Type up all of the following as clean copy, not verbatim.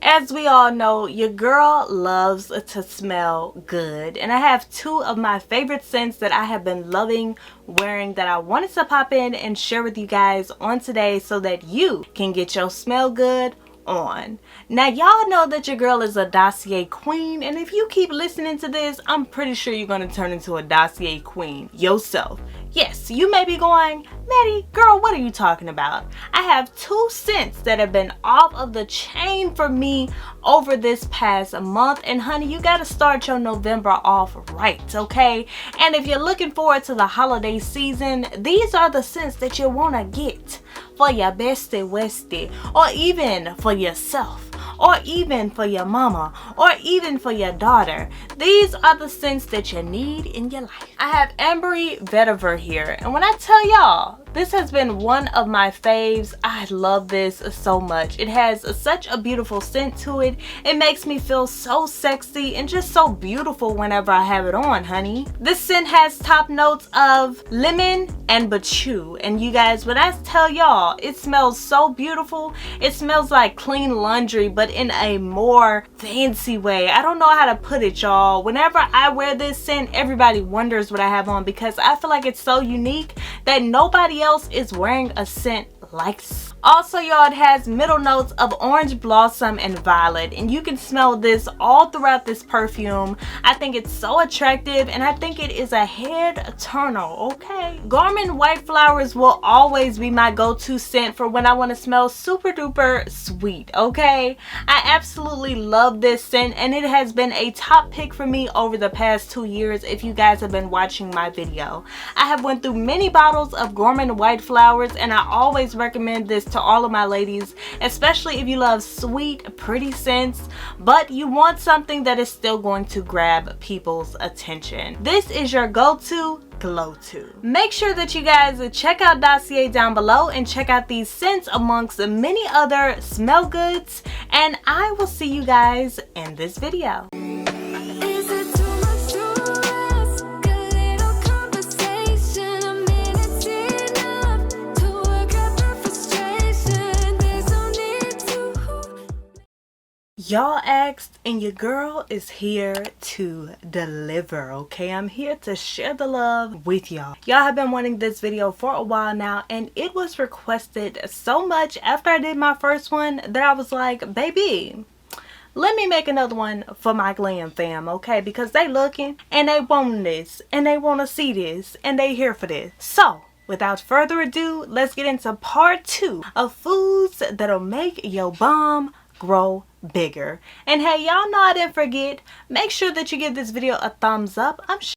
As we all know, your girl loves to smell good, and I have two of my favorite scents that I have been loving wearing that I wanted to pop in and share with you guys on today so that you can get your smell good on. Now, y'all know that your girl is a dossier queen, and if you keep listening to this, I'm pretty sure you're going to turn into a dossier queen yourself. Yes, you may be going, Maddie, girl, what are you talking about? I have two scents that have been off of the chain for me over this past month, and honey, you got to start your November off right, okay? And if you're looking forward to the holiday season, these are the scents that you want to get for your bestie westie, or even for yourself, or even for your mama, or even for your daughter. These are the scents that you need in your life. I have Ambery Vetiver here, and when I tell y'all, this has been one of my faves. I love this so much. It has such a beautiful scent to it. It makes me feel so sexy and just so beautiful whenever I have it on, honey. This scent has top notes of lemon and bachu. And you guys, when I tell y'all, it smells so beautiful. It smells like clean laundry, but in a more fancy way. I don't know how to put it, y'all. Whenever I wear this scent, everybody wonders what I have on because I feel like it's so unique that nobody else is wearing a scent like this. Also, y'all, it has middle notes of orange blossom and violet, and you can smell this all throughout this perfume. I think it's so attractive, and I think it is a head turner, okay? Gourmand white flowers will always be my go-to scent for when I want to smell super duper sweet, okay? I absolutely love this scent, and it has been a top pick for me over the past 2 years if you guys have been watching my video. I have went through many bottles of Gourmand white flowers, and I always recommend this to all of my ladies, especially if you love sweet, pretty scents, but you want something that is still going to grab people's attention. This is your go-to glow-to. Make sure that you guys check out Dossier down below and check out these scents amongst many other smell goods, and I will see you guys in this video. Y'all asked, and your girl is here to deliver, okay? I'm here to share the love with y'all. Y'all have been wanting this video for a while now, and it was requested so much after I did my first one that I was like, baby, let me make another one for my Glam fam, okay? Because they looking, and they want this, and they want to see this, and they here for this. So, without further ado, let's get into part 2 of foods that'll make your bum grow bigger. And hey, y'all know I didn't forget, make sure that you give this video a thumbs up. I'm sure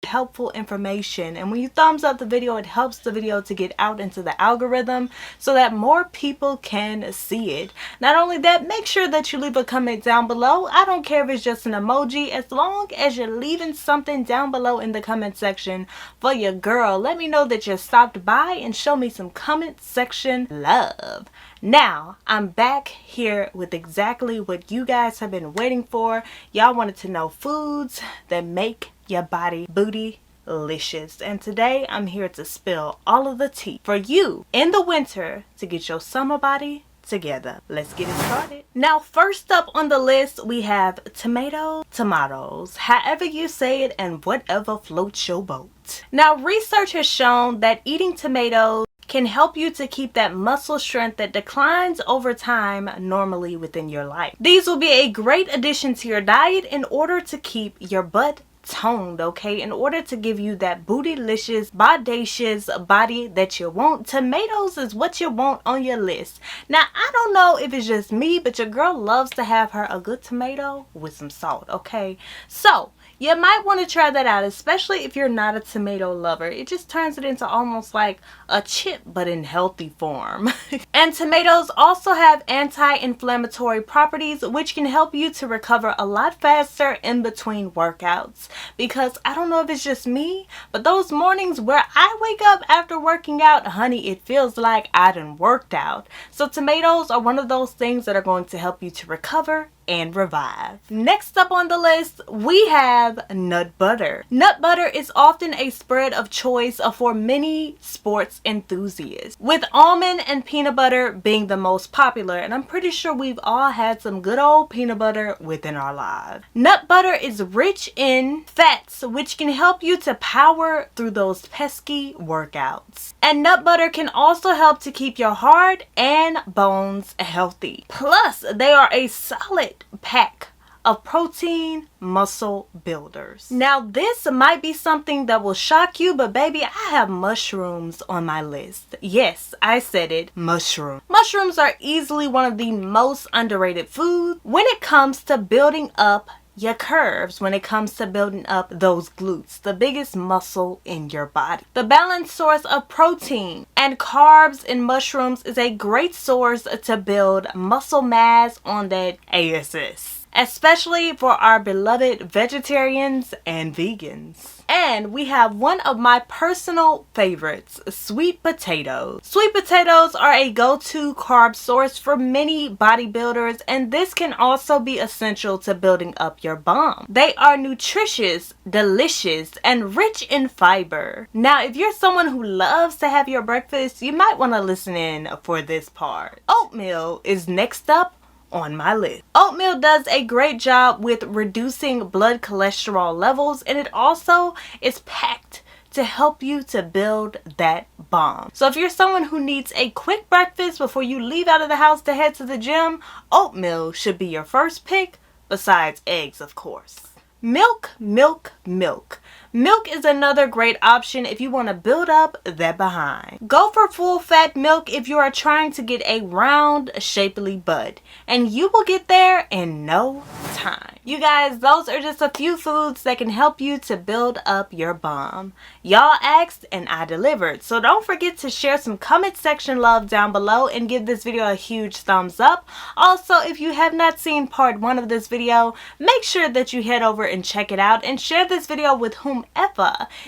helpful information, and when you thumbs up the video, it helps the video to get out into the algorithm so that more people can see it. Not only that, make sure that you leave a comment down below. I don't care if it's just an emoji, as long as you're leaving something down below in the comment section for your girl. Let me know that you stopped by and show me some comment section love. Now, I'm back here with exactly what you guys have been waiting for. Y'all wanted to know foods that make your body bootylicious, and today I'm here to spill all of the tea for you in the winter to get your summer body together. Let's get it started. Now, first up on the list, we have tomatoes, however you say it, and whatever floats your boat. Now, research has shown that eating tomatoes can help you to keep that muscle strength that declines over time normally within your life. These will be a great addition to your diet in order to keep your butt toned, okay? In order to give you that bootylicious, bodacious body that you want. Tomatoes is what you want on your list. Now, I don't know if it's just me, but your girl loves to have her a good tomato with some salt, okay? So, you might want to try that out, especially if you're not a tomato lover. It just turns it into almost like a chip, but in healthy form. And tomatoes also have anti-inflammatory properties, which can help you to recover a lot faster in between workouts. Because I don't know if it's just me, but those mornings where I wake up after working out, honey, it feels like I done worked out. So tomatoes are one of those things that are going to help you to recover and revive. Next up on the list, we have nut butter. Nut butter is often a spread of choice for many sports enthusiasts, with almond and peanut butter being the most popular, and I'm pretty sure we've all had some good old peanut butter within our lives. Nut butter is rich in fats, which can help you to power through those pesky workouts. And nut butter can also help to keep your heart and bones healthy. Plus, they are a solid pack of protein muscle builders. Now, this might be something that will shock you, but baby, I have mushrooms on my list. Yes, I said it, mushroom. Mushrooms are easily one of the most underrated foods when it comes to building up your curves, when it comes to building up those glutes, the biggest muscle in your body. The balanced source of protein and carbs in mushrooms is a great source to build muscle mass on that ass, especially for our beloved vegetarians and vegans. And we have one of my personal favorites, sweet potatoes. Sweet potatoes are a go-to carb source for many bodybuilders, and this can also be essential to building up your bum. They are nutritious, delicious, and rich in fiber. Now, if you're someone who loves to have your breakfast, you might want to listen in for this part. Oatmeal is next up on my list. Oatmeal does a great job with reducing blood cholesterol levels, and it also is packed to help you to build that bomb. So if you're someone who needs a quick breakfast before you leave out of the house to head to the gym, oatmeal should be your first pick, besides eggs, of course. Milk, milk, milk. Milk is another great option if you want to build up that behind. Go for full fat milk if you are trying to get a round, shapely butt, and you will get there in no time. You guys, those are just a few foods that can help you to build up your bum. Y'all asked and I delivered, so don't forget to share some comment section love down below and give this video a huge thumbs up. Also, if you have not seen part 1 of this video, make sure that you head over and check it out and share this video with whomever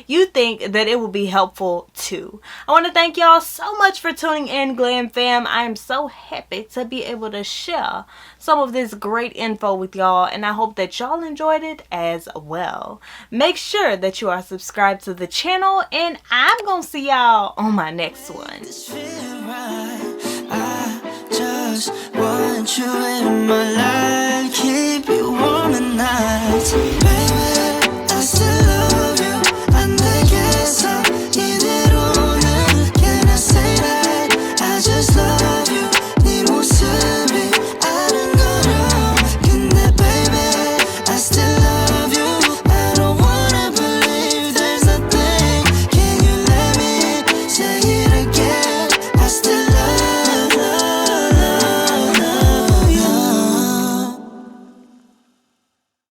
you think that it will be helpful to. I want to thank y'all so much for tuning in, Glam fam. I am so happy to be able to share some of this great info with y'all, and I hope that y'all enjoyed it as well. Make sure that you are subscribed to the channel, and I'm gonna see y'all on my next one. I just want you in my life.